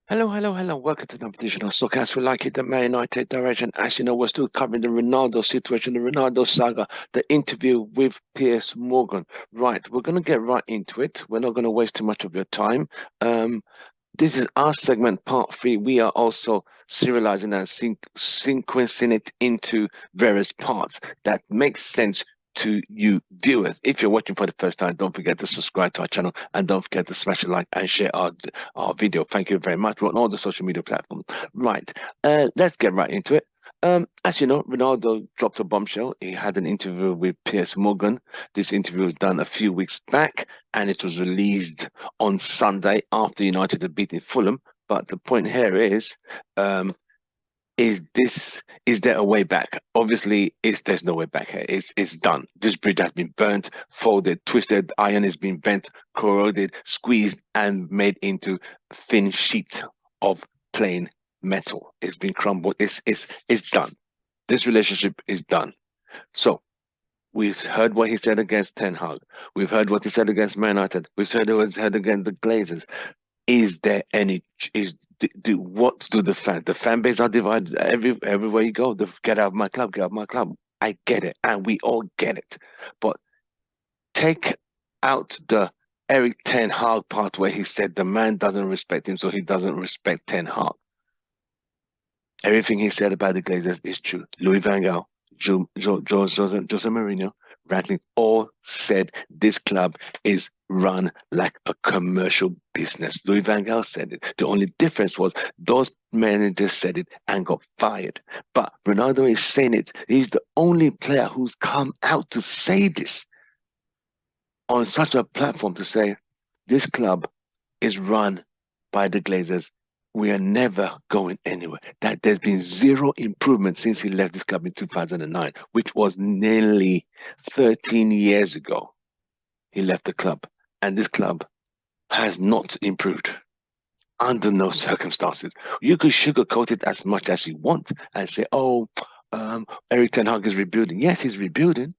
Hello, hello, hello. Welcome to another edition of Soccer as we like it, the Man United direction. As you know, we're still covering the Ronaldo situation, the Ronaldo saga, the interview with Piers Morgan. Right, we're going to get right into it. We're not going to waste too much of your time. Um, this is our segment, part three. We are also serializing and sequencing it into various parts that makes sense to you viewers. If you're watching for the first time, don't forget to subscribe to our channel and don't forget to smash a like and share our video. Thank you very much. We're on all the social media platforms. Right, let's get right into it. As you know, Ronaldo dropped a bombshell. He had an interview with Piers Morgan. This interview was done a few weeks back and it was released on Sunday after United had beaten Fulham. But the point here um, is there a way back? Obviously, there's no way back here. It's done. This bridge has been burnt, folded, twisted. Iron has been bent, corroded, squeezed, and made into thin sheet of plain metal. It's been crumbled. It's done. This relationship is done. So we've heard what he said against Ten Hag. We've heard what he said against Man United. We've heard what he said against the Glazers. Is there any what do the fan base are divided everywhere you go? Get out of my club, get out of my club. I get it, and we all get it. But take out the Eric Ten Hag part where he said the man doesn't respect him, so he doesn't respect Ten Hag. Everything he said about the Glazers is true. Louis van Gaal, Jose Mourinho, Ratling all said this club is run like a commercial business. Louis van Gaal said it. The only difference was those managers said it and got fired. But Ronaldo is saying it. He's the only player who's come out to say this on such a platform to say this club is run by the Glazers. We are never going anywhere. That there's been zero improvement since he left this club in 2009, which was nearly 13 years ago. He left the club, and this club has not improved under no circumstances. You could sugarcoat it as much as you want and say, "Oh, Eric Ten Hag is rebuilding." Yes, he's rebuilding,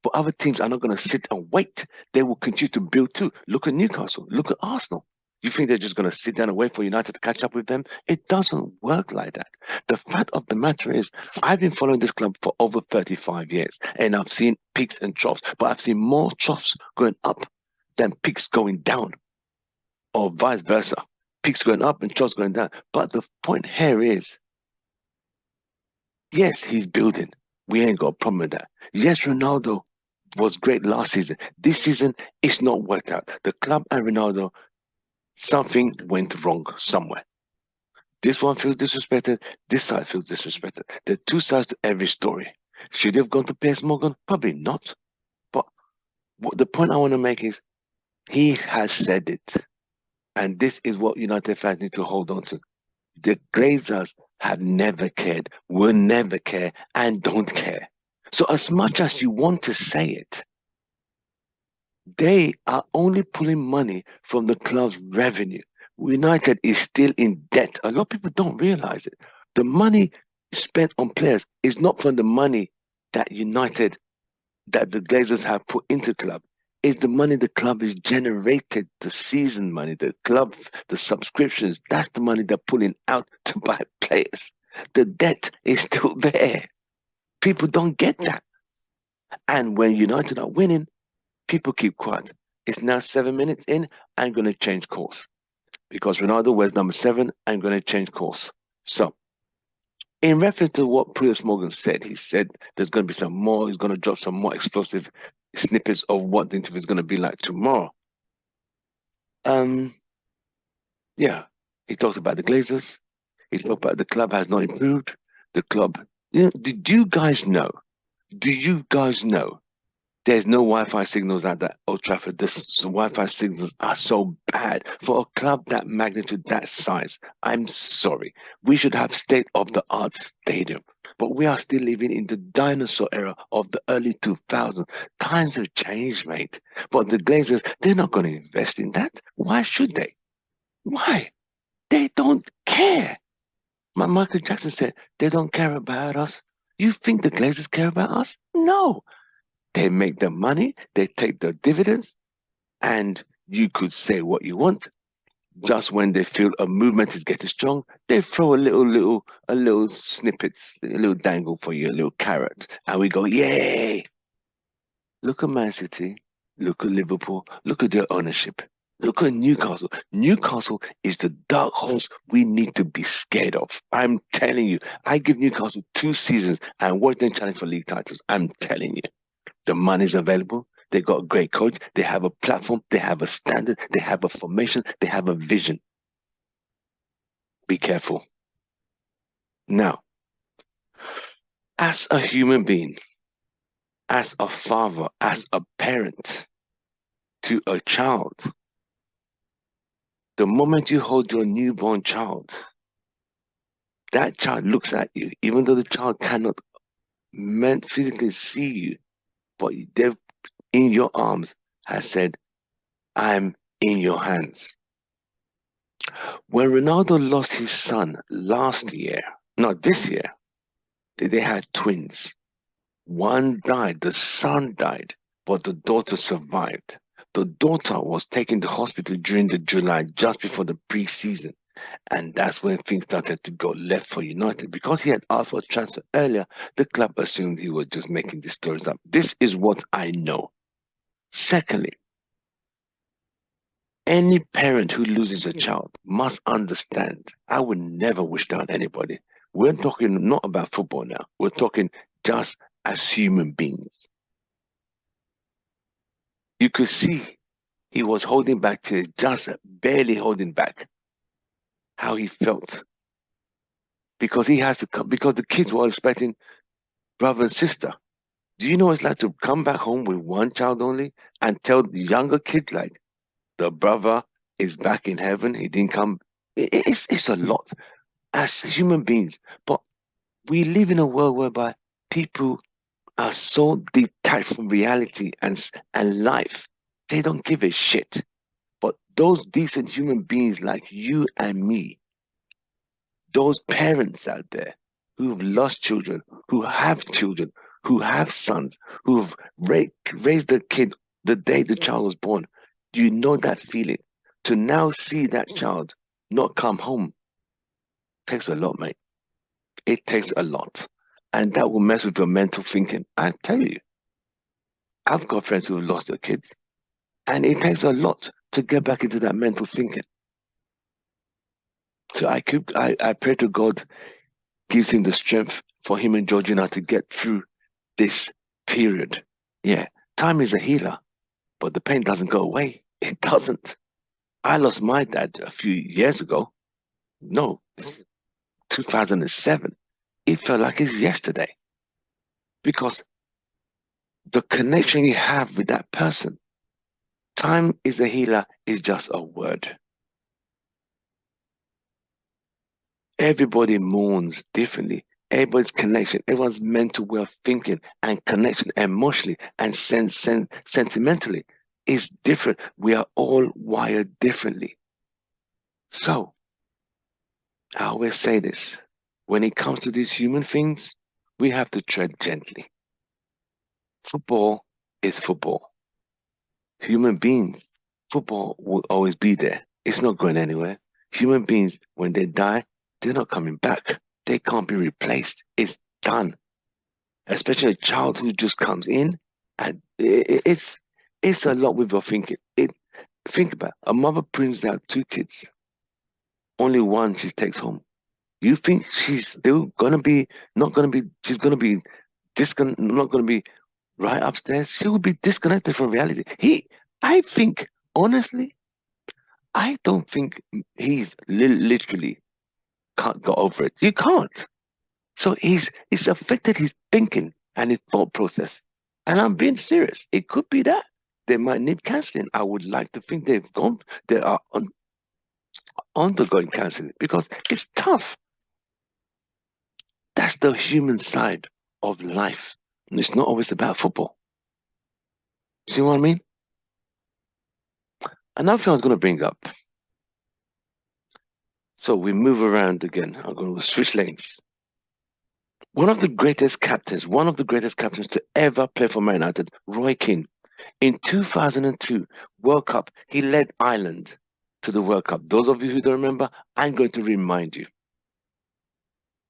but other teams are not going to sit and wait. They will continue to build too. Look at Newcastle. Look at Arsenal. You think they're just going to sit down and wait for United to catch up with them? It doesn't work like that. The fact of the matter is, I've been following this club for over 35 years, and I've seen peaks and troughs, but I've seen more troughs going up than peaks going down, or vice versa. Peaks going up and troughs going down. But the point here is, yes, he's building. We ain't got a problem with that. Yes, Ronaldo was great last season. This season, it's not worked out. The club and Ronaldo, something went wrong somewhere. This one feels disrespected. This side feels disrespected. There are two sides to every story. Should he have gone to Piers Morgan? Probably not. But the point I want to make is he has said it. And this is what United fans need to hold on to. The Glazers have never cared, will never care, and don't care. So as much as you want to say it, they are only pulling money from the club's revenue. United is still in debt. A lot of people don't realize it. The money spent on players is not from the money that that the Glazers have put into the club. It's the money the club has generated, the season money, the subscriptions. That's the money they're pulling out to buy players. The debt is still there. People don't get that. And when United are winning, people keep quiet. It's now 7 minutes in. I'm going to change course because Ronaldo wears number 7. I'm going to change course. So, in reference to what Piers Morgan said, he said there's going to be some more. He's going to drop some more explosive snippets of what the interview is going to be like tomorrow. Um, yeah, he talks about the Glazers. He talked about the club has not improved. The club. Did you guys know? Do you guys know there's no Wi-Fi signals at that Old Trafford? The Wi-Fi signals are so bad for a club that magnitude, that size. I'm sorry. We should have state-of-the-art stadium, but we are still living in the dinosaur era of the early 2000s. Times have changed, mate. But the Glazers, they're not going to invest in that. Why should they? Why? They don't care. Michael Jackson said, they don't care about us. You think the Glazers care about us? No. They make the money, they take the dividends, and you could say what you want. just when they feel a movement is getting strong, they throw a little snippets, a little dangle for you, a little carrot, and we go, yay! Look at Man City, look at Liverpool, look at their ownership. Look at Newcastle. Newcastle is the dark horse we need to be scared of. I'm telling you, I give Newcastle 2 seasons and watch them challenge for league titles. I'm telling you, the money's available. They got a great coach. They have a platform. They have a standard. They have a formation. They have a vision. Be careful. Now, as a human being, as a father, as a parent to a child, the moment you hold your newborn child, that child looks at you, even though the child cannot physically see you, but they've in your arms has said, I'm in your hands. When Ronaldo lost his son last year, not this year, they had twins. One died, the son died, but the daughter survived. The daughter was taken to hospital during the July, just before the pre-season. And that's when things started to go left for United. Because he had asked for a transfer earlier, the club assumed he was just making these stories up. This is what I know. Secondly, any parent who loses a child must understand, I would never wish down anybody. We're talking not about football now. We're talking just as human beings. You could see he was holding back to just barely holding back how he felt. Because he has to come, because the kids were expecting brother and sister. Do you know what it's like to come back home with one child only and tell the younger kids, like, the brother is back in heaven, he didn't come? It's a lot as human beings. But we live in a world whereby people are so detached from reality and life, they don't give a shit. But those decent human beings like you and me, those parents out there who've lost children, who have sons, who've raised their kid the day the child was born, you know that feeling. To now see that child not come home takes a lot, mate. It takes a lot. And that will mess with your mental thinking. I tell you, I've got friends who have lost their kids, and it takes a lot to get back into that mental thinking. So I pray to God gives him the strength for him and Georgina to get through this period. Yeah, time is a healer, but the pain doesn't go away. It doesn't. I lost my dad a few years ago. No, it's 2007. It felt like it's yesterday. Because the connection you have with that person, time is a healer, is just a word. Everybody mourns differently. Everybody's connection, everyone's mental way of thinking and connection emotionally and sentimentally is different. We are all wired differently. So, I always say this, when it comes to these human things, we have to tread gently. Football is football. Human beings, football will always be there. It's not going anywhere. Human beings, when they die, they're not coming back. They can't be replaced. It's done. Especially a child who just comes in, and it's a lot with your thinking. Think about it. A mother brings out 2 kids. Only one she takes home. You think she's still gonna be not gonna be? She's gonna be not gonna be right upstairs. She will be disconnected from reality. I think honestly, I don't think he's literally can't go over it. You can't. So it's affected his thinking and his thought process. And I'm being serious. It could be that they might need counseling. I would like to think they are undergoing counseling because it's tough. That's the human side of life. And it's not always about football. See what I mean? Another thing I was going to bring up. So we move around again. I'm going to switch lanes. One of the greatest captains to ever play for Man United, Roy Keane. In 2002 World Cup, he led Ireland to the World Cup. Those of you who don't remember, I'm going to remind you.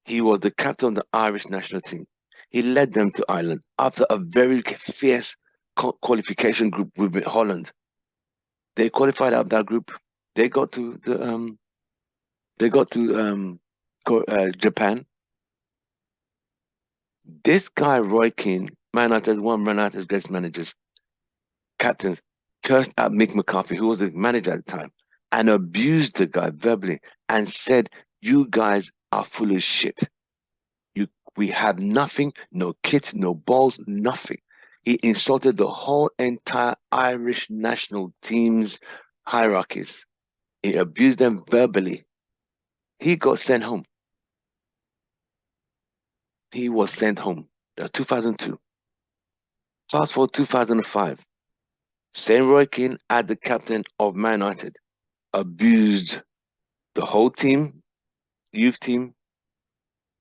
He was the captain of the Irish national team. He led them to Ireland after a very fierce qualification group with Holland. They qualified out of that group. They got to the Japan. This guy Roy Keane, Man United's one Man United's greatest managers, captain, cursed out Mick McCarthy, who was the manager at the time, and abused the guy verbally and said, "You guys are full of shit. We have nothing, no kit, no balls, nothing." He insulted the whole entire Irish national team's hierarchies. He abused them verbally. He got sent home. He was sent home. That was 2002. Fast forward 2005. Same Roy Keane, as the captain of Man United, abused the whole team, youth team,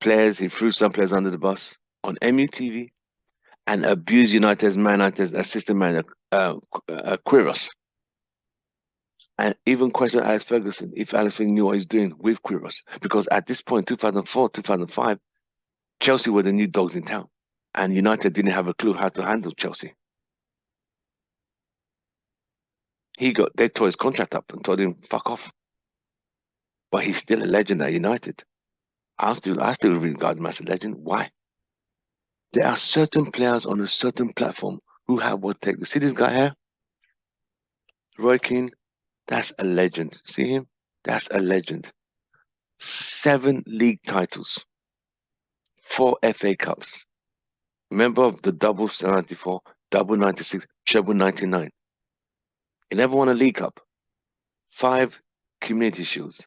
players. He threw some players under the bus on MUTV and abused Man United's assistant manager, Quiros. And even questioned Alex Ferguson if Alex Ferguson knew what he's doing with Quiros. Because at this point, 2004, 2005, Chelsea were the new dogs in town. And United didn't have a clue how to handle Chelsea. They tore his contract up and told him, fuck off. But he's still a legend at United. I still regard him as a legend. Why? There are certain players on a certain platform who have what it takes. See this guy here? Roy Keane, that's a legend. See him? That's a legend. 7 league titles, 4 FA Cups, member of the double 94, double 96, treble 99. He never won a League Cup, 5 Community Shields,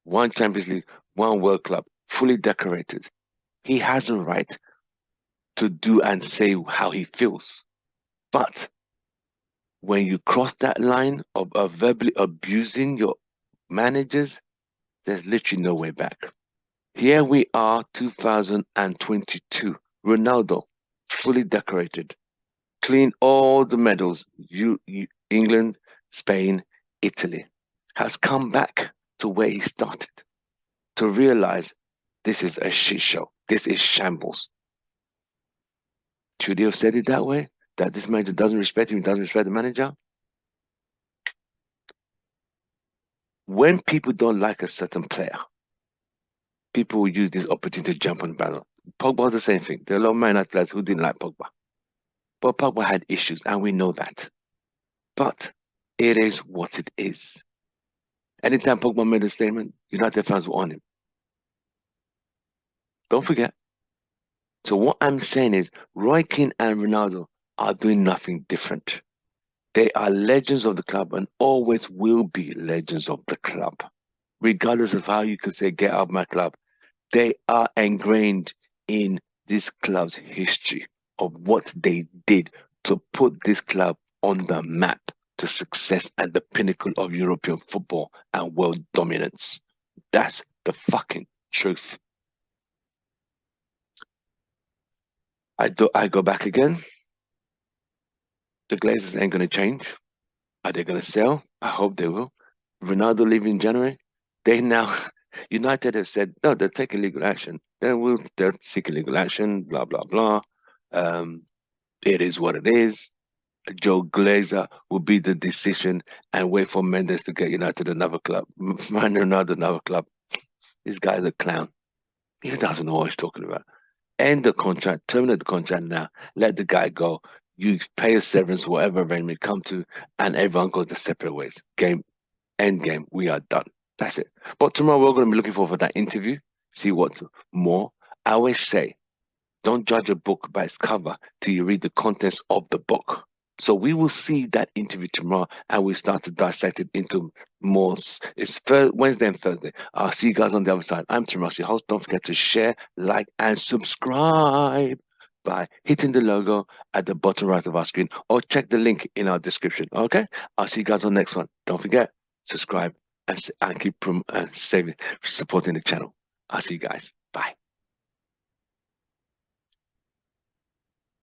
1 Champions League, 1 World Club, fully decorated. He has a right to do and say how he feels. But when you cross that line of verbally abusing your managers, there's literally no way back. Here we are, 2022. Ronaldo, fully decorated, clean all the medals. England, Spain, Italy, has come back to where he started to realize this is a shit show. This is shambles. Should he have said it that way? That this manager doesn't respect him, he doesn't respect the manager? When people don't like a certain player, people will use this opportunity to jump on the battle. Pogba's the same thing. There are a lot of Man United players who didn't like Pogba. But Pogba had issues, and we know that. But it is what it is. Anytime Pogba made a statement, United fans were on him. Don't forget. So what I'm saying is, Roy Keane and Ronaldo are doing nothing different. They are legends of the club and always will be legends of the club. Regardless of how you can say, get out of my club, they are ingrained in this club's history of what they did to put this club on the map to success at the pinnacle of European football and world dominance. That's the fucking truth. I go back again. The Glazers ain't going to change. Are they going to sell? I hope they will. Ronaldo leaving in January. United have said, no, they'll take legal action. They'll seek legal action, blah, blah, blah. It is what it is. Joe Glazer will be the decision and wait for Mendes to get United another club. Man, another club. This guy's a clown. He doesn't know what he's talking about. End the contract, terminate the contract now, let the guy go. You pay a severance, whatever arrangement come to, and everyone goes their separate ways. End game, we are done. That's it. But tomorrow we're going to be looking for that interview, see what's more. I always say, don't judge a book by its cover till you read the contents of the book. So we will see that interview tomorrow and we start to dissect it into more. It's Wednesday and Thursday. I'll see you guys on the other side. I'm Timothy, your host. Don't forget to share, like, and subscribe by hitting the logo at the bottom right of our screen or check the link in our description. Okay? I'll see you guys on the next one. Don't forget, subscribe and keep supporting the channel. I'll see you guys. Bye.